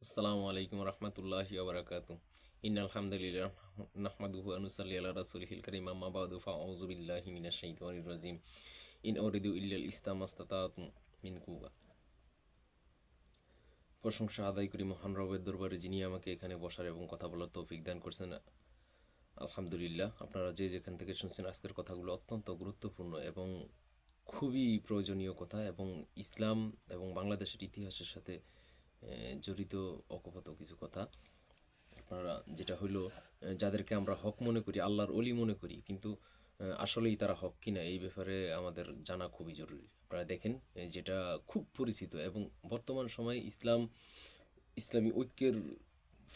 আসসালামু আলাইকুম রহমতুল্লাহি ওবরাকাতু ইন্নাল হামদুলিল্লাহ নাহমাদুহু ওয়া নুসাল্লি আলা রাসূলিহিল কারীম আম্মা বা'দু ফাআউযু বিল্লাহি মিনাশ শাইতানির রাজীম ইন উরিদু ইল্লাল ইসলাম মাসতাতাতু মিন কুওয়া। প্রশংসা আদায় করি মহান রবের দরবারে, যিনি আমাকে এখানে বসার এবং কথা বলার তৌফিক দান করছেন। আলহামদুলিল্লাহ। আপনারা যে যেখান থেকে শুনছেন, আজকের কথাগুলো অত্যন্ত গুরুত্বপূর্ণ এবং খুবই প্রয়োজনীয় কথা, এবং ইসলাম এবং বাংলাদেশের ইতিহাসের সাথে জড়িত অকপত কিছু কথা। আপনারা যেটা হইলো, যাদেরকে আমরা হক মনে করি, আল্লাহর অলি মনে করি, কিন্তু আসলেই তারা হক কিনা এই ব্যাপারে আমাদের জানা খুবই জরুরি। আপনারা দেখেন, যেটা খুব পরিচিত এবং বর্তমান সময়ে ইসলামী ঐক্যের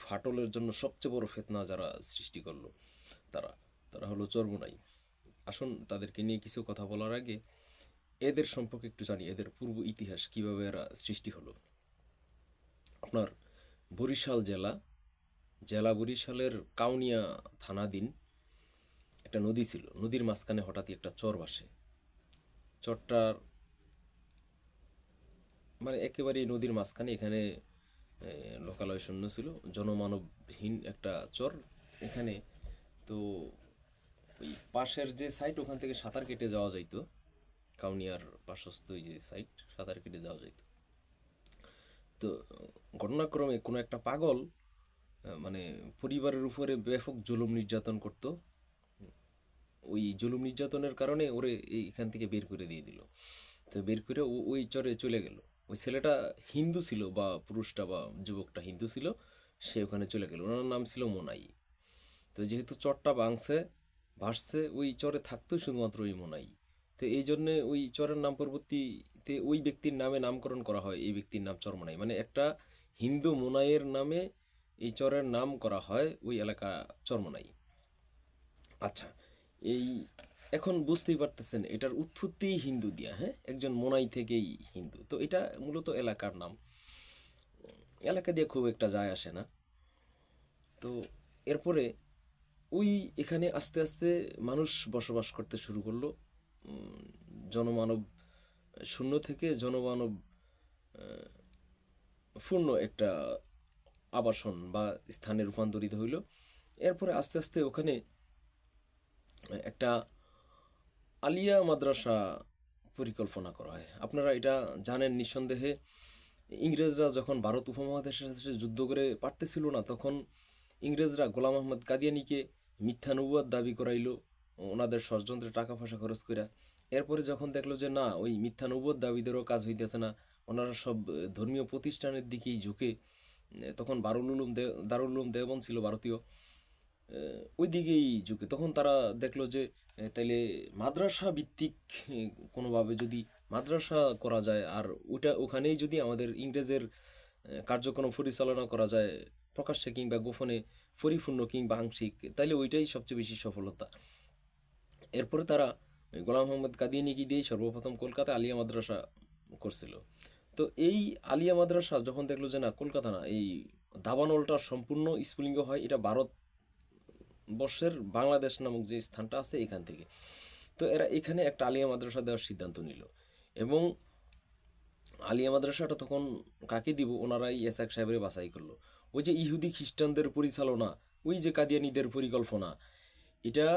ফাটলের জন্য সবচেয়ে বড় ফিতনা যারা সৃষ্টি করলো, তারা তারা হলো চরমোনাই। আসুন তাদেরকে নিয়ে কিছু কথা বলার আগে এদের সম্পর্কে একটু জানি, এদের পূর্ব ইতিহাস, কিভাবে এরা সৃষ্টি হলো। আপনার বরিশাল জেলা বরিশালের কাউনিয়া থানাধীন একটা নদী ছিল। নদীর মাঝখানে হঠাৎই একটা চর ভাসে। চরটার মানে একেবারেই নদীর মাঝখানে, এখানে লোকালয় শূন্য ছিল, জনমানবহীন একটা চর এখানে। তো ওই পাশের যে সাইট, ওখান থেকে সাঁতার কেটে যাওয়া যাইতো। কাউনিয়ার পার্শ্বস্থ যে সাইট, সাঁতার কেটে যাওয়া যাইতো। তো ঘটনাক্রমে কোনো একটা পাগল মানে পরিবারের উপরে ব্যাপক জুলুম নির্যাতন করতো। ওই জুলুম নির্যাতনের কারণে ওরে এইখান থেকে বের করে দিয়ে দিল। তো বের করে ও ওই চরে চলে গেল। ওই ছেলেটা হিন্দু ছিল, বা পুরুষটা বা যুবকটা হিন্দু ছিল, সে ওখানে চলে গেল। ওনার নাম ছিল মোনাই। তো যেহেতু চরটা ভাসছে, ওই চরে থাকতো শুধুমাত্র ওই মোনাই। তো এই জন্যে ওই চরের নাম পরবর্তীতে ওই ব্যক্তির নামে নামকরণ করা হয়। এই ব্যক্তির নাম চরমোনাই, মানে একটা হিন্দু মোনাইয়ের নামে এই চরের নাম করা হয়, ওই এলাকা চরমোনাই। আচ্ছা, এই এখন বুঝতেই পারতেছেন এটার উৎপত্তি হিন্দু দিয়া, হ্যাঁ, একজন মোনাই থেকেই হিন্দু। তো এটা মূলত এলাকার নাম, এলাকা দিয়ে খুব একটা যায় আসে না। তো এরপরে ওই এখানে আস্তে আস্তে মানুষ বসবাস করতে শুরু করলো। জনমানব শূন্য থেকে জনমানব পূর্ণ একটা আবাসন বা স্থানে রূপান্তরিত হইল। এরপরে আস্তে আস্তে ওখানে একটা আলিয়া মাদ্রাসা পরিকল্পনা করা হয়। আপনারা এটা জানেন নিঃসন্দেহে। ইংরেজরা যখন ভারত উপমহাদেশের সাথে যুদ্ধ করে পারতেছিল না, তখন ইংরেজরা গোলাম আহমদ কাদিয়ানিকে মিথ্যা নবুয়ত দাবি করাইলো ওনাদের ষড়যন্ত্রে টাকা পয়সা খরচ করে। এরপরে যখন দেখলো যে না, ওই মিথ্যা নবুয়ত দাবিদেরও কাজ হইতেছে না, ওনারা সব ধর্মীয় প্রতিষ্ঠানের দিকেই ঝুঁকে, তখন দারুল উলুম দেওবন্দ ছিল ভারতীয়, ওই দিকেই ঝুঁকে। তখন তারা দেখলো যে তাইলে মাদ্রাসা ভিত্তিক কোনোভাবে যদি মাদ্রাসা করা যায়, আর ওখানেই যদি আমাদের ইংরেজের কার্যক্রম পরিচালনা করা যায়, প্রকাশ্যে কিংবা গোপনে, পরিপূর্ণ কিংবা আংশিক, তাইলে ওইটাই সবচেয়ে বেশি সফলতা। এরপরে তারা গোলাম মোহাম্মদ কাদিয়ানিকে দিয়েই সর্বপ্রথম কলকাতায় আলিয়া মাদ্রাসা করছিল। তো এই আলিয়া মাদ্রাসা যখন দেখলো যে না, কলকাতা না, এই দাবানলটা সম্পূর্ণ স্ফুলিঙ্গ হয়, এটা ভারত বর্ষের বাংলাদেশ নামক যে স্থানটা আছে এখান থেকে। তো এরা এখানে একটা আলিয়া মাদ্রাসা দেওয়ার সিদ্ধান্ত নিল। এবং আলিয়া মাদ্রাসাটা তখন কাকে দিব, ওনারাই এসআক সাহেবের বাছাই করলো। ওই যে ইহুদি খ্রিস্টানদের পরিচালনা, ওই যে কাদিয়ানিদের পরিকল্পনা, এটা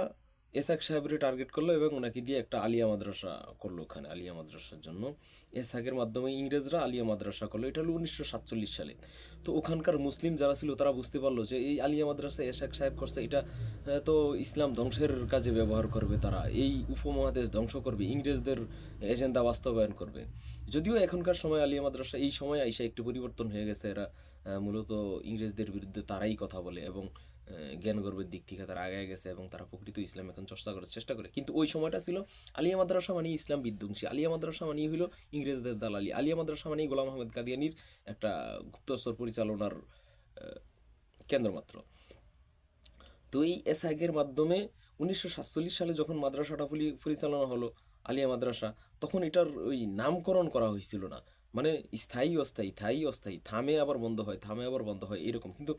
এসআক সাহেবের টার্গেট করলো এবং ওনাকে দিয়ে একটা আলিয়া মাদ্রাসা করলো। ওখানে আলিয়া মাদ্রাসার জন্য এসআকের মাধ্যমে ইংরেজরা আলিয়া মাদ্রাসা করলো। এটা হলো 1947 সালে। তো ওখানকার মুসলিম যারা ছিল তারা বুঝতে পারলো যে এই আলিয়া মাদ্রাসা এসআক সাহেব করছে, এটা তো ইসলাম ধ্বংসের কাজে ব্যবহার করবে, তারা এই উপমহাদেশ ধ্বংস করবে, ইংরেজদের এজেন্ডা বাস্তবায়ন করবে। যদিও এখনকার সময় আলিয়া মাদ্রাসা এই সময় আইসা একটু পরিবর্তন হয়ে গেছে। এরা মূলত ইংরেজদের বিরুদ্ধে তারাই কথা বলে, এবং জ্ঞান গর্বের দিক থেকে তারা আগে গেছে, এবং তারা প্রকৃত ইসলাম এখন চর্চা করার চেষ্টা করে। কিন্তু ওই সময়টা ছিল আলিয়া মাদ্রাসা মানে ইসলাম বিধ্বংসী, আলিয়া মাদ্রাসা মানে হইল ইংরেজদের দালালি, আলিয়া মাদ্রাসা মানে গোলাম আহমেদ কাদিয়ানির একটা গুপ্তস্তর পরিচালনার কেন্দ্র মাত্র। তো এই এসআইকের মাধ্যমে 1947 সালে যখন মাদ্রাসাটা পরিচালনা হলো, আলিয়া মাদ্রাসা, তখন এটার ওই নামকরণ করা হয়েছিল না। মানে স্থায়ী অস্থায়ী, স্থায়ী অস্থায়ী, থামে আবার বন্ধ হয়, থামে আবার বন্ধ হয়, এরকম। কিন্তু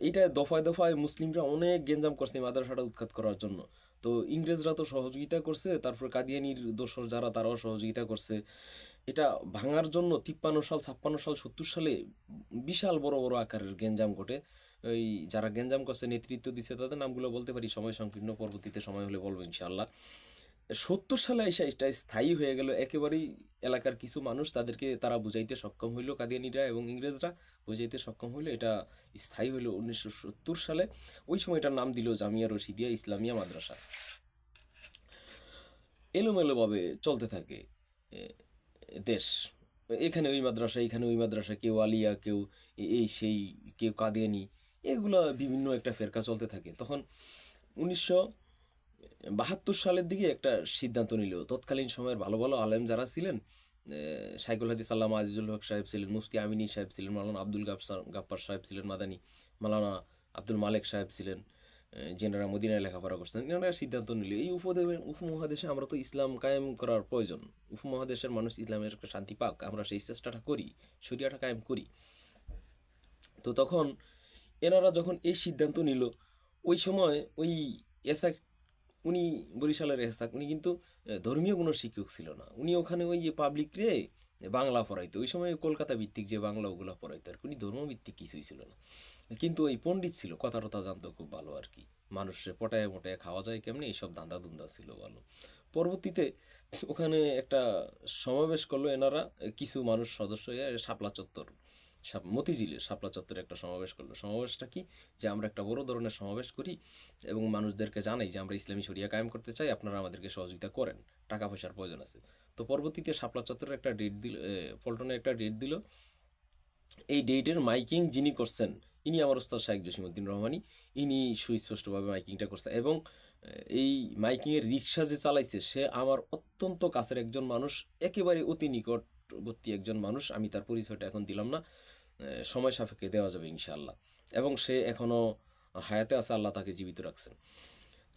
এইটা দফায় দফায় মুসলিমরা অনেক গেঞ্জাম করছে মাদ্রাসাটা উৎখাত করার জন্য। তো ইংরেজরা তো সহযোগিতা করছে, তারপর কাদিয়ানির দোসর যারা তারাও সহযোগিতা করছে। এটা ভাঙার জন্য 53 সাল 56 সাল 70 সালে বিশাল বড় বড় আকারের গ্যাঞ্জাম ঘটে। ওই যারা গ্যাঞ্জাম করছে, নেতৃত্ব দিচ্ছে, তাদের নামগুলো বলতে পারি, সময় সংকীর্ণ, পরবর্তীতে সময় হলে বলবো ইনশাআল্লাহ। 70 সালে এসে এটা স্থায়ী হয়ে গেল একেবারেই। এলাকার কিছু মানুষ তাদেরকে তারা বুঝাইতে সক্ষম হইলো, কাদিয়ানিরা এবং ইংরেজরা বুঝাইতে সক্ষম হইলো, এটা স্থায়ী হইলো 1970 সালে। ওই সময় এটার নাম দিল জামিয়া রশিদিয়া ইসলামিয়া মাদ্রাসা। এলোমেলোভাবে চলতে থাকে দেশ। এখানে ওই মাদ্রাসা, এখানে ওই মাদ্রাসা, কেউ আলিয়া, কেউ এই সেই, কেউ কাদিয়ানি, এগুলো বিভিন্ন একটা ফেরকা চলতে থাকে। তখন 1972 সালের দিকে একটা সিদ্ধান্ত নিল। তৎকালীন সময়ের ভালো ভালো আলেম যারা ছিলেন, শাইখুল হাদিস আল্লামা আজিজুল হক সাহেব ছিলেন, মুফতি আমিনী সাহেব ছিলেন, মাওলানা আব্দুল গাফফার সাহেব ছিলেন মাদানী, মাওলানা আব্দুল মালেক সাহেব ছিলেন, যেনারা মদিনায় লেখাপড়া করছেন, এনারা সিদ্ধান্ত নিল এই উপমহাদেশে আমরা তো ইসলাম কায়েম করার প্রয়োজন, উপমহাদেশের মানুষ ইসলামের একটা শান্তি পাক, আমরা সেই চেষ্টাটা করি, শরিয়াটা কায়েম করি। তো তখন এনারা যখন এই সিদ্ধান্ত নিল, ওই সময় ওই এসাক, উনি বরিশালের এসাক, উনি কিন্তু ধর্মীয় কোনো শিক্ষক ছিল না। উনি ওখানে ওই যে পাবলিক রে বাংলা পড়াইতো, ওই সময় কলকাতা ভিত্তিক যে বাংলা ওগুলো পড়াইতো আর কি, উনি ধর্মভিত্তিক কিছুই ছিল না। কিন্তু ওই পণ্ডিত ছিল, কথা টথা জানতো খুব ভালো আর কি, মানুষের পটায় মোটায় খাওয়া যায় কেমনি, এইসব দান্দা দুন্দা ছিল ভালো। পরবর্তীতে ওখানে একটা সমাবেশ করলো এনারা, কিছু মানুষ সদস্য হয়ে শাপলা চত্বর, মতিঝিলের শাপলা চত্বরে একটা সমাবেশ করলো। সমাবেশটা কি, যে আমরা একটা বড় ধরনের সমাবেশ করি এবং মানুষদেরকে জানাই যে আমরা ইসলামী শরিয়া কায়েম করতে চাই, আপনারা আমাদেরকে সহযোগিতা করেন, টাকা পয়সার প্রয়োজন আছে। তো পরবর্তীতে শাপলা চত্বরের একটা ডেট দিল, পল্টনে একটা ডেট দিল। এই ডেটের মাইকিং যিনি করছেন, ইনি আমার ওস্তাদ শাইখ জসিমউদ্দিন রহমানী, ইনি সুস্পষ্টভাবে মাইকিংটা করছে। এবং এই মাইকিংয়ের রিক্সা যে চালাইছে সে আমার অত্যন্ত কাছের একজন মানুষ, একেবারে অতি নিকটবর্তী একজন মানুষ। আমি তার পরিচয়টা এখন দিলাম না, সময় সাপেক্ষে দেওয়া যাবে ইনশাআল্লাহ। এবং সে এখনও হায়াতে আছে, আল্লাহ তাকে জীবিত রাখছেন।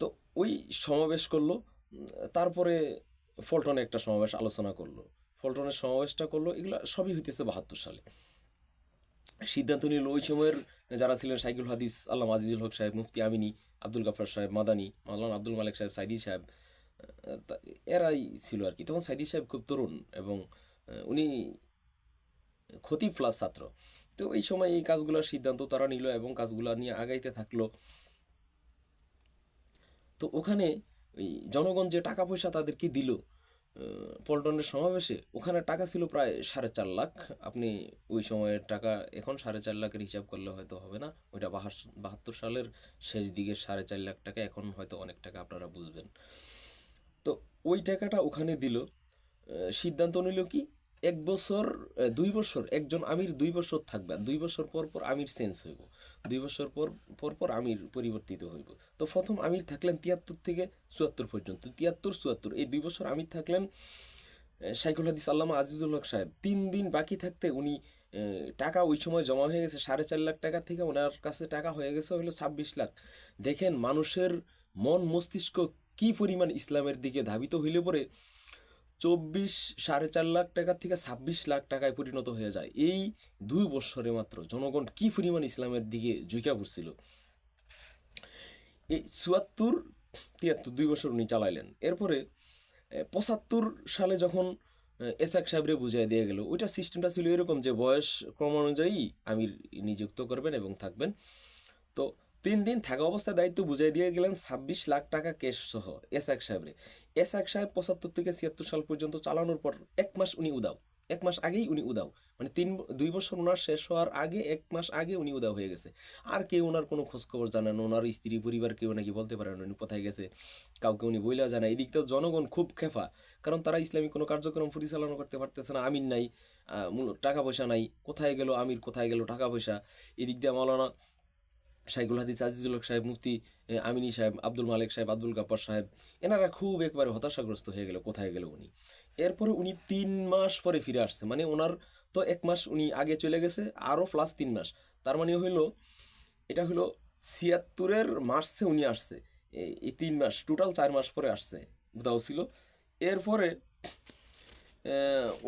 তো ওই সমাবেশ করলো, তারপরে ফলটনে একটা সমাবেশ আলোচনা করলো, ফলটনের সমাবেশটা করলো, এগুলো সবই হইতেছে 72 সালে। সিদ্ধান্ত নিল ওই সময়ের যারা ছিলেন শাইখুল হাদিস আল্লামা আজিজুল হক সাহেব, মুফতি আমিনী, আব্দুল গাফফার সাহেব মাদানী, মাওলানা আব্দুল মালেক সাহেব, সাইদি সাহেব, এরাই ছিল আর কি। তখন সাইদি সাহেব খুব তরুণ এবং উনি খতিব প্লাস ছাত্র। তো এই সময় এই কাজগুলোর সিদ্ধান্ত তারা নিল এবং কাজগুলো নিয়ে আগাইতে থাকলো। তো ওখানে ওই জনগণ যে টাকা পয়সা তাদেরকে দিল পল্টনের সমাবেশে, ওখানে টাকা ছিল প্রায় 4.5 লাখ। আপনি ওই সময়ের টাকা এখন 4.5 লাখের হিসাব করলে হয়তো হবে না, ওইটা 72 সালের শেষ দিকে 4.5 লাখ টাকা, এখন হয়তো অনেক টাকা, আপনারা বুঝবেন। তো ওই টাকাটা ওখানে দিল। সিদ্ধান্ত নিল কি, 1 বছর 2 বছর একজন আমির 2 বছর থাকবে, আর 2 বছর পর পর আমির চেঞ্জ হইব, 2 বছর পর পর পর আমির পরিবর্তিত হইব। তো প্রথম আমির থাকলেন 73 থেকে 74 পর্যন্ত, 73 74, এই 2 বছর আমির থাকলেন শাইখুল হাদিস আল্লামা আজিজুল হক সাহেব। 3 দিন বাকি থাকতে উনি টাকা ওই সময় জমা হয়ে গেছে 4.5 লাখ টাকা থেকে ওনার কাছে টাকা হয়ে গেছে হলো 26 লাখ। দেখেন মানুষের মন মস্তিষ্ক কি পরিমাণ ইসলামের দিকে ধাবিত হইলে পরে 4.5 লাখ টাকা থেকে 26 লাখ টাকায় পরিণত হয়ে যায়। এই 2 বছরে মাত্র জনগণ কি পরিমাণ ইসলামের দিকে ঝুঁকা পড়ছিল। এই 74 73 2 বছর উনি চালাইলেন। এরপরে 75 সালে যখন এসাক সাহেবরে বুঝাই দিয়ে গেল, ওইটা সিস্টেমটা ছিল এরকম যে বয়স ক্রম অনুযায়ী আমির নিযুক্ত করবেন এবং থাকবেন। তো 3 দিন থাকা অবস্থায় দায়িত্ব বুঝাই দিয়ে গেলেন 26 লাখ টাকা ক্যাশ সহ এসাক সাহেবরে। এসাক সাহেব 75 থেকে 76 সাল পর্যন্ত চালানোর পর 1 মাস উনি উদাও, 1 মাস আগেই উনি উদাও, মানে 2 বছর ওনার শেষ হওয়ার আগে 1 মাস আগে উনি উদাও হয়ে গেছে। আর কেউ ওনার কোনো খোঁজখবর জানেন, ওনার স্ত্রী পরিবার কেউ নাকি বলতে পারেন উনি কোথায় গেছে, কাউকে উনি বইলা জানায়। এদিক থেকে জনগণ খুব খেফা, কারণ তারা ইসলামিক কোনো কার্যক্রম পরিচালনা করতে পারতেছে না, আমির নাই, টাকা পয়সা নাই, কোথায় গেল আমির, কোথায় গেল টাকা পয়সা। এদিক দিয়ে মাওলানা শাইখুল হাদিস আজিজুল হক সাহেব, মুফতি আমিনী সাহেব, আব্দুল মালেক সাহেব, আব্দুল গাফফার সাহেব, এনারা খুব একবারে হতাশাগ্রস্ত হয়ে গেল, কোথায় গেল উনি। এরপরে উনি 3 মাস পরে ফিরে আসছে, মানে ওনার তো 1 মাস উনি আগে চলে গেছে, আরও প্লাস 3 মাস, তার মানে হইলো এটা হলো 76-এর মার্চে উনি আসছে। এই 3 মাস টোটাল 4 মাস পরে আসছে, উদাও ছিল। এরপরে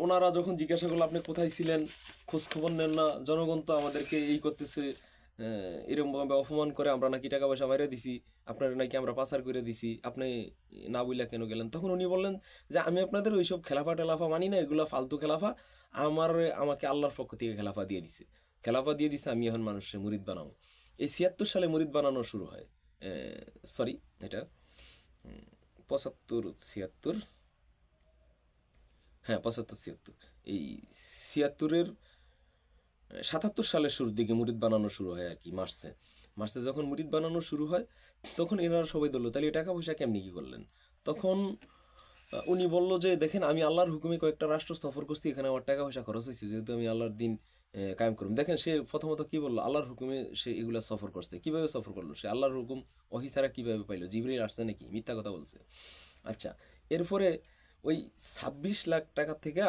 ওনারা যখন জিজ্ঞাসা করলো আপনি কোথায় ছিলেন, খোঁজখবর নেন না, জনগণ তো আমাদেরকে এই করতেছে, এরকমভাবে অপমান করে আমরা নাকি টাকা পয়সা মাইরে দিছি, আপনারা নাকি আমরা পাচার করে দিছি, আপনি না বইলা কেন গেলেন? তখন উনি বললেন যে আমি আপনাদের ওইসব খেলাফা টেলাফা মানি না, এগুলো ফালতু খেলাফা, আমাকে আল্লাহর পক্ষ থেকে খেলাফা দিয়ে দিছে, আমি এখন মানুষের মুরিদ বানাবো। এই ৭৬ সালে মুরিদ বানানো শুরু হয়। সরি, এটা ৭৫ ৭৬, হ্যাঁ ৭৫ ৭৬, এই ৭৬-এর ৭৭ সালের শুরুর দিকে মুরিদ বানানো শুরু হয় আর কি। মার্চে যখন মুরিদ বানানো শুরু হয় তখন এনারা সবাই বললো তাহলে টাকা পয়সা কেমনি কী করলেন? তখন উনি বলল যে দেখেন আমি আল্লাহর হুকুমে কয়েকটা রাষ্ট্র সফর করছি, এখানে আমার টাকা পয়সা খরচ হয়েছে, যেহেতু আমি আল্লাহর দিন কায়েম করুন। দেখেন সে প্রথমত কী বললো, আল্লাহর হুকুমে সে এগুলা সফর করছে। কীভাবে সফর করলো? সে আল্লাহর হুকুম ওহী ছাড়া কীভাবে পাইলো? জিবরিল আসছে নাকি? মিথ্যা কথা বলছে। আচ্ছা, এরপরে ওই ২৬ লাখ টাকা থেকে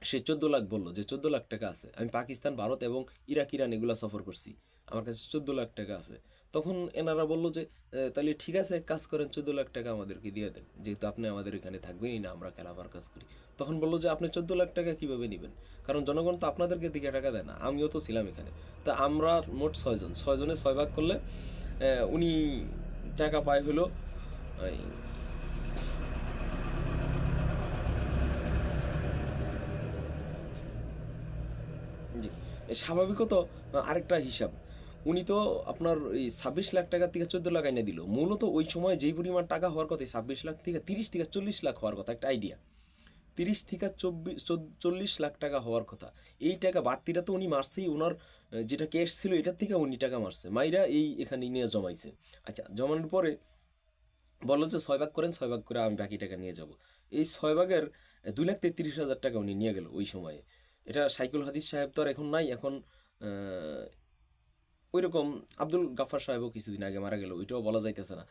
সে ১৪ লাখ বললো যে ১৪ লাখ টাকা আছে, আমি পাকিস্তান, ভারত এবং ইরান এগুলা সফর করছি, আমার কাছে ১৪ লাখ টাকা আছে। তখন এনারা বললো যে তাহলে ঠিক আছে, এক কাজ করেন, ১৪ লাখ টাকা আমাদেরকে দিয়ে দেন, যেহেতু আপনি আমাদের এখানে থাকবেনই না, আমরা খেলাফার কাজ করি। তখন বললো যে আপনি ১৪ লাখ টাকা কীভাবে নেবেন? কারণ জনগণ তো আপনাদেরকে দিকে টাকা দেয় না, আমিও তো ছিলাম এখানে। তা আমরা মোট ৬ জন, ৬ জনে ৬ ভাগ করলে উনি টাকা পায় হলো জি, স্বাভাবিকত আরেকটা হিসাব, উনি তো আপনার এই ২৬ লাখ টাকার থেকে ১৪ লাখ এনে দিল। মূলত ওই সময় যেই পরিমাণ টাকা হওয়ার কথা, ২৬ লাখ থেকে ৩০ থেকে ৪০ লাখ হওয়ার কথা, একটা আইডিয়া, ৩০ থেকে ৪০ লাখ টাকা হওয়ার কথা। এই টাকা বাড়তিটা তো উনি মারছেই, ওনার যেটা ক্যাশ ছিল এটার থেকে উনি টাকা মারছে, মাইরা এই এখানে নিয়ে জমাইছে। আচ্ছা, জমানোর পরে বললো যে ৬ ভাগ করেন, ৬ ভাগ করে আমি বাকি টাকা নিয়ে যাব। এই ৬ ভাগের ২,৩৩,০০০ টাকা উনি নিয়ে গেল ওই সময়ে। এটা সাইকুল হাদিস সাহেব তো আর এখন নাই, এখন ওই রকম আব্দুল গাফফার সাহেবও কিছুদিন আগে মারা গেল, ওইটাও বলা যাইতেছে না।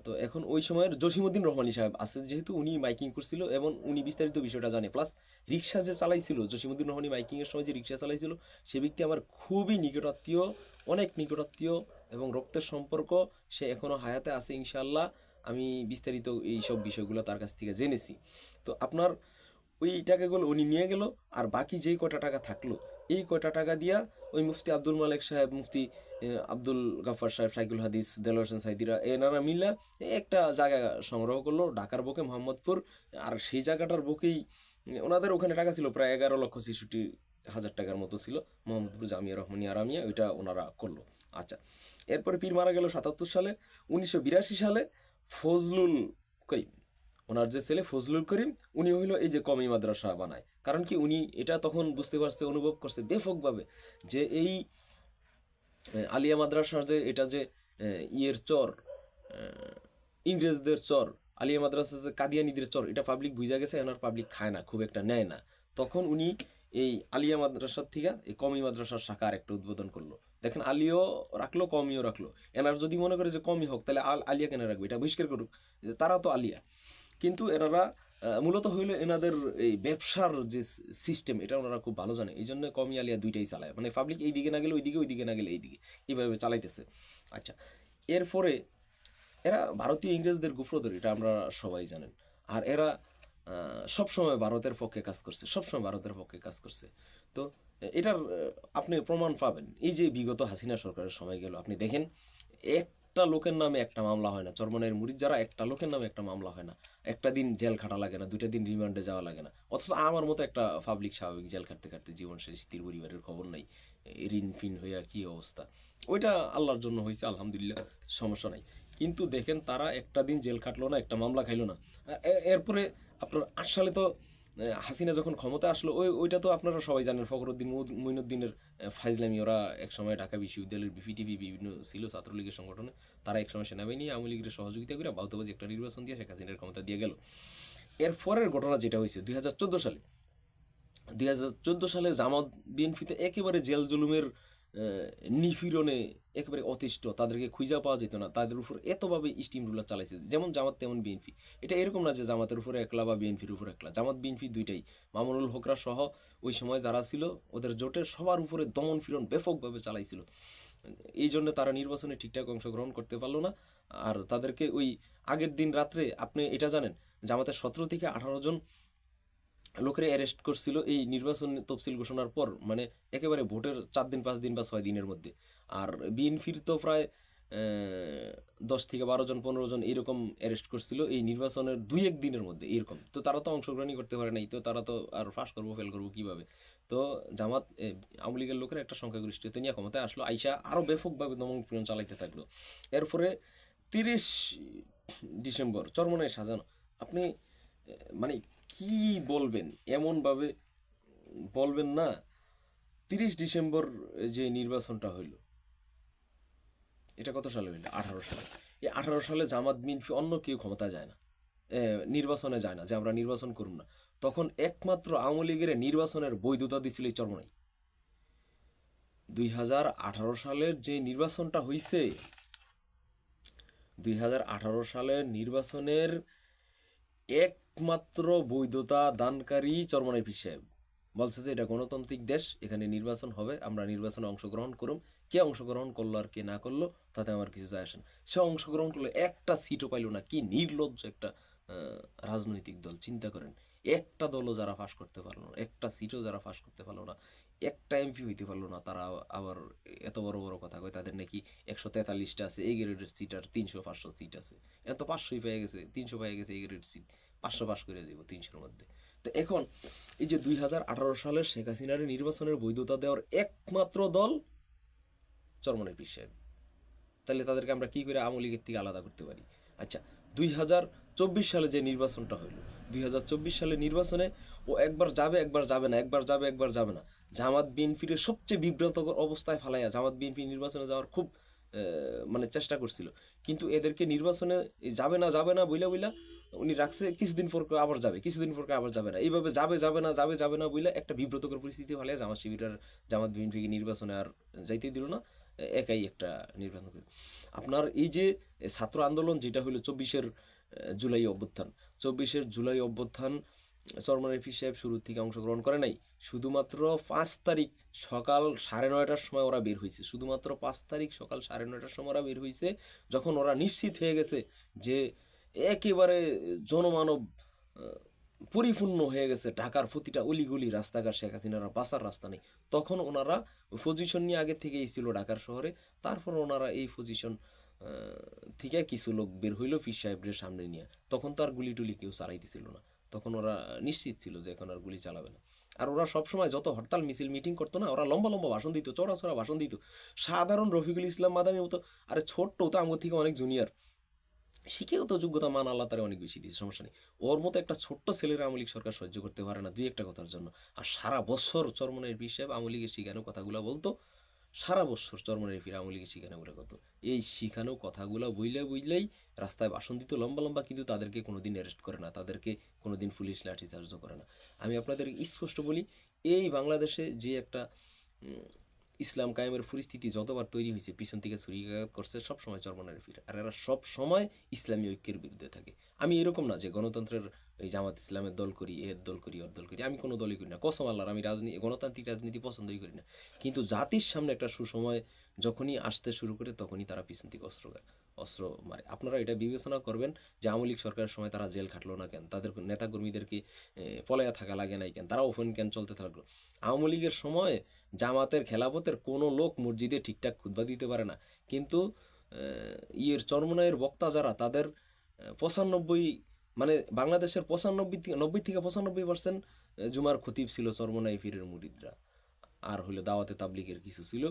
তো এখন ওই সময়ের জসিমউদ্দিন রহমানী সাহেব আছে, যেহেতু উনি মাইকিং করছিল এবং উনি বিস্তারিত বিষয়টা জানে, প্লাস রিক্সা যে চালাইছিল, জসিমউদ্দিন রহমানী মাইকিংয়ের সময় যে রিক্সা চালাইছিল, সে ব্যক্তি আমার খুবই নিকটাত্মীয়, অনেক নিকটাত্মীয় এবং রক্তের সম্পর্ক। সে এখনও হায়াতে আছে ইনশাআল্লাহ। আমি বিস্তারিত এই সব বিষয়গুলো তার কাছ থেকে জেনেছি। তো আপনার ওই টাকাগুলো উনি নিয়ে গেল, আর বাকি যেই কটা টাকা থাকলো, এই কটা টাকা দিয়া ওই মুফতি আব্দুল মালেক সাহেব, মুফতি আব্দুল গাফফার সাহেব, সাইকুল হাদিস, দেলোয়ার হোসেন সাইদিরা, এনারা মিলা একটা জায়গা সংগ্রহ করলো ঢাকার বুকে, মোহাম্মদপুর। আর সেই জায়গাটার বুকেই ওনাদের ওখানে টাকা ছিল প্রায় ১১,৬৬,০০০ টাকার মতো ছিল, মোহাম্মদপুর জামিয়া রহমানিয়া আরামিয়া, ওইটা ওনারা করলো। আচ্ছা, এরপরে পীর মারা গেল ৭৭ সালে। ১৯৮২ সালে ফজলুল করিম, ওনার যে ছেলে ফজলুল করিম, উনি হইল এই যে কমি মাদ্রাসা বানায়। কারণ কি, উনি এটা তখন বুঝতে পারছে, অনুভব করছে ব্যাপকভাবে যে এই আলিয়া মাদ্রাসার যে এটা যে ইয়ের চর, ইংরেজদের চর, আলিয়া মাদ্রাসা যে কাদিয়ানিদের চর, এটা পাবলিক বুঝা গেছে, এনার পাবলিক খায় না, খুব একটা নেয় না। তখন উনি এই আলিয়া মাদ্রাসার থেকে এই কমি মাদ্রাসার শাখা একটা উদ্বোধন করলো। দেখেন, আলিও রাখলো, কমিও রাখলো। এনার যদি মনে করে যে কমই হোক, তাহলে আলিয়া কেন রাখবে, এটা বহিষ্কার করুক, তারা তো আলিয়া। কিন্তু এনারা মূলত হইলো এনাদের এই ব্যবসার যে সিস্টেম, এটা ওনারা খুব ভালো জানে, এই জন্য কমি আলিয়া দুইটাই চালায়, মানে পাবলিক এই দিকে না গেলে ওই দিকে, ওই দিকে না গেলে এই দিকে, এইভাবে চালাইতেছে। আচ্ছা, এরপরে এরা ভারতীয় ইংরেজদের গুফরদর, এটা আমরা সবাই জানেন। আর এরা সবসময় ভারতের পক্ষে কাজ করছে, সবসময় ভারতের পক্ষে কাজ করছে। তো এটার আপনি প্রমাণ পাবেন, এই যে বিগত হাসিনা সরকারের সময় গেল, আপনি দেখেন একটা লোকের নামে একটা মামলা হয় না, চরমনাইয়ের মুরিদ যারা, একটা লোকের নামে একটা মামলা হয় না, একটা দিন জেল খাটা লাগে না, 2টা দিন রিমান্ডে যাওয়া লাগে না। অথচ আমার মতো একটা পাবলিক স্বাভাবিক জেল খাটতে খাটতে জীবন শেষ, স্ত্রীর পরিবারের খবর নাই, ঋণ ফিন হইয়া কী অবস্থা। ওইটা আল্লাহর জন্য হয়েছে, আলহামদুলিল্লাহ, সমস্যা নাই। কিন্তু দেখেন, তারা একটা দিন জেল খাটলো না, একটা মামলা খাইলো না। এরপরে আপনার 8 সালে তো হাসিনা যখন ক্ষমতা আসলো, ওইটা তো আপনারা সবাই জানেন, ফখরুদ্দিন মঈনুদ্দিনের ফাইজলামি, ওরা একসময় ঢাকা বিশ্ববিদ্যালয়ের বিপিটিভি বিভিন্ন ছিল ছাত্রলীগের সংগঠনে, তারা একসময় সেনাবাহিনী আওয়ামী লীগের সহযোগিতা করে বাউতাবাজি একটা নির্বাচন দিয়ে শেখ হাসিনার ক্ষমতা দিয়ে গেল। এরপরের ঘটনা যেটা হয়েছে 2014 সালে জামাত বিএনপিতে একেবারে জেল জুলুমের নিপীড়নে একেবারে অতিষ্ঠ, তাদেরকে খুঁজা পাওয়া যেত না, তাদের উপর এতভাবে স্টিম রুলার চালাইছে, যেমন জামাত তেমন বিএনপি। এটা এরকম না যে জামাতের উপরে একলা বা বিএনপির উপর একলা, জামাত বিএনপি দুইটাই, মামুনুল হকরা সহ ওই সময় যারা ছিল ওদের জোটের সবার উপরে দমন ফিরন ব্যাপকভাবে চালাইছিল। এই জন্য তারা নির্বাচনে ঠিকঠাক অংশগ্রহণ করতে পারলো না। আর তাদেরকে ওই আগের দিন রাত্রে, আপনি এটা জানেন, জামাতের 17 থেকে 18 জন লোকের অ্যারেস্ট করছিল এই নির্বাচন তফসিল ঘোষণার পর, মানে একেবারে ভোটের 4 দিন 5 দিন বা 6 দিনের মধ্যে। আর বিএনপির তো প্রায় 10 থেকে 12 জন 15 জন এইরকম অ্যারেস্ট করছিল এই নির্বাচনের 2-1 দিনের মধ্যে এরকম। তো তারা তো অংশগ্রহণই করতে পারে নাই, তো তারা তো আর ফাঁস করবো ফেল করবো কীভাবে? তো জামাত আওয়ামী লীগের লোকের একটা সংখ্যাগরিষ্ঠতা নিয়ে ক্ষমতায় আসলো, আইসা আরও ব্যাপকভাবে দমন পীড়ন চালাইতে থাকলো। এরপরে 30 ডিসেম্বর চরমনায় সাজানো, আপনি মানে কি বলবেন, এমনভাবে বলবেন না। 30 ডিসেম্বর যে নির্বাচনটা হইল, এটা কত সালে হইল? 18 সালে। এই 18 সালে জামাত বিএনপি অন্য কেউ ক্ষমতা যায় না, নির্বাচনে যায় না, যে আমরা নির্বাচন করুন না। তখন একমাত্র আওয়ামী লীগের নির্বাচনের বৈধতা দিছিল এই চরমনাই। 2018 সালের যে নির্বাচনটা হইছে, 2018 সালের নির্বাচনের একমাত্র বৈধতা দানকারী চরমনাই পীর সাহেব বলছে যে এটা গণতান্ত্রিক দেশ, এখানে নির্বাচন হবে, আমরা নির্বাচনে অংশগ্রহণ করুম। কে অংশগ্রহণ করলো আর কে না করলো তাতে আমার কিছু যায় আসে না। সে অংশগ্রহণ করলো, একটা সিটও পাইল না। কি নির্লজ্জ একটা রাজনৈতিক দল, চিন্তা করেন। একটা দলও যারা ফাঁস করতে পারলো না, একটা সিটও যারা ফাঁস করতে পারলো না, একটা এমপি হইতে পারলো না, তারা আবার এত বড় বড় কথা কয় তাদের নাকি 143টা আছে এই গ্রেডের সিট, আর 300-500 সিট আছে। এত 500ই পেয়ে গেছে, 300 পেয়ে গেছে এই গ্রেড সিট, 500 পাস করে দিব 300-র মধ্যে। তো এখন এই যে 2018 সালের শেখ হাসিনার নির্বাচনের বৈধতা দেওয়ার একমাত্র দল চরমনাই পীর সাহেব, তাহলে তাদেরকে আমরা কী করে আওয়ামী লীগের থেকে আলাদা করতে পারি? আচ্ছা, 2024 সালে যে নির্বাচনটা হইল, 2024 সালে নির্বাচনে ও একবার যাবে একবার যাবে না, একবার যাবে একবার যাবে না। জামাত বিএনপির সবচেয়ে বিভ্রান্তকর অবস্থায় ফালাইয়া জামাত বিএনপি নির্বাচনে যাওয়ার খুব মানে চেষ্টা করছিল, কিন্তু এদেরকে নির্বাচনে যাবে না যাবে না বইলা বইলা উনি রাখছে, কিছুদিন পর আবার যাবে, কিছুদিন পর আবার যাবে না, এইভাবে যাবে যাবে না যাবে যাবে না বইলা একটা বিব্রতকর পরিস্থিতি ফালাইয়া জামাত শিবির আর জামাত বিএনপিকে নির্বাচনে আর যাইতে দিল না, একাই একটা নির্বাচন করি। আপনার এই যে ছাত্র আন্দোলন যেটা হলো 24শে জুলাই অভ্যুত্থান, 24শে জুলাই অভ্যুত্থান চরমনাই পীর সাহেব শুরুর থেকে অংশগ্রহণ করে নাই। শুধুমাত্র 5 তারিখ সকাল 9:30টার সময় ওরা বের হয়েছে, শুধুমাত্র 5 তারিখ সকাল 9:30টার সময় ওরা বের হয়েছে, যখন ওরা নিশ্চিত হয়ে গেছে যে একেবারে জনমানব পরিপূর্ণ হয়ে গেছে, ঢাকার প্রতিটা অলিগলি রাস্তাঘাট শেখ হাসিনার বাঁচার রাস্তা নেই, তখন ওনারা পজিশন নিয়ে আগে থেকেই ছিল ঢাকার শহরে। তারপর ওনারা এই পজিশন থেকে কিছু লোক বের হইলো পীর সাহেবের সামনে নিয়ে, তখন তো আর গুলি টুলি কেউ চালাইতেছিল না, তখন ওরা নিশ্চিত ছিল যে এখন আর গুলি চালাবে না। আর ওরা সবসময় যত হরতাল মিছিল মিটিং করতো না, ওরা লম্বা লম্বা ভাষণ দিত, চড়া চড়া ভাষণ দিত। সাধারণ রফিকুল ইসলাম মাদানির মতো, আরে ছোট্ট তো আমার থেকে অনেক জুনিয়র, শিখেও তো যোগ্যতা মান আল্লাহ তারা অনেক বেশি দিয়েছে, সমস্যা নেই। ওর মতো একটা ছোট্ট ছেলের আওয়ামী লীগ সরকার সহ্য করতে পারে না দুই একটা কথার জন্য। আর সারা বছর চরমনাইয়ের পীর সাহেব আওয়ামী লীগের শিখানো কথাগুলো বলতো, সারা বছর চরমনাইয়ের পীর আওয়ামী লীগের শিখানোগুলো করতো। এই শিখানো কথাগুলো বইলেই রাস্তায় ভাষণ দিত লম্বা লম্বা, কিন্তু তাদেরকে কোনোদিন অ্যারেস্ট করে না, তাদেরকে কোনোদিন পুলিশ লাঠিচার্জও করে না। আমি আপনাদের স্পষ্ট বলি, এই বাংলাদেশে যে একটা ইসলাম কায়েমের পরিস্থিতি যতবার তৈরি হয়েছে, পিছন থেকে ছুরিকাঘাত করছে সবসময় চরমনাইয়ের পীর, আর এরা সব সময় ইসলামী ঐক্যের বিরুদ্ধে থাকে। আমি এরকম না যে গণতন্ত্রের এই জামাত ইসলামের দল করি, এর দল করি, ওর দল করি, আমি কোনো দলই করি না, কসম আল্লাহর, আমি গণতান্ত্রিক রাজনীতি পছন্দই করি না। কিন্তু জাতির সামনে একটা সুসময় যখনই আসতে শুরু করে, তখনই তারা পিছন থেকে অস্ত্র মারে। আপনারা এটা বিবেচনা করবেন যে আওয়ামী লীগ সরকারের সময় তারা জেল খাটলো না কেন, তাদের নেতাকর্মীদেরকে পলাইয়া থাকা লাগে নাই কেন, তারা ওপেন কেন চলতে থাকলো। আওয়ামী লীগের সময় জামাতের খেলাফতের কোনো লোক মসজিদে ঠিকঠাক খুতবা দিতে পারে না, কিন্তু চরমনাইয়ের বক্তা যারা, তাদের 95, মানে বাংলাদেশের 90 থেকে 95% জুমার খতিব ছিল চরমনাই পীরের মুরিদরা, আর হলো দাওয়াতে তাবলিগের কিছু ছিল।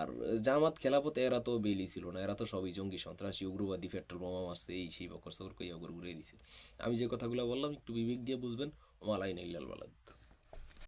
আর জামাত খেলাফত এরা তো বেলি ছিল না, এরা তো সবই জঙ্গি সন্ত্রাসী উগ্রবাদী, পেট্রোল বোমা মারছে, এই সেই বকর সকর কইয়া ঘুরে দিছে। আমি যে কথাগুলো বললাম একটু বিবেক দিয়ে বুঝবেন। ওমালাই ইল্লাল বালাদ।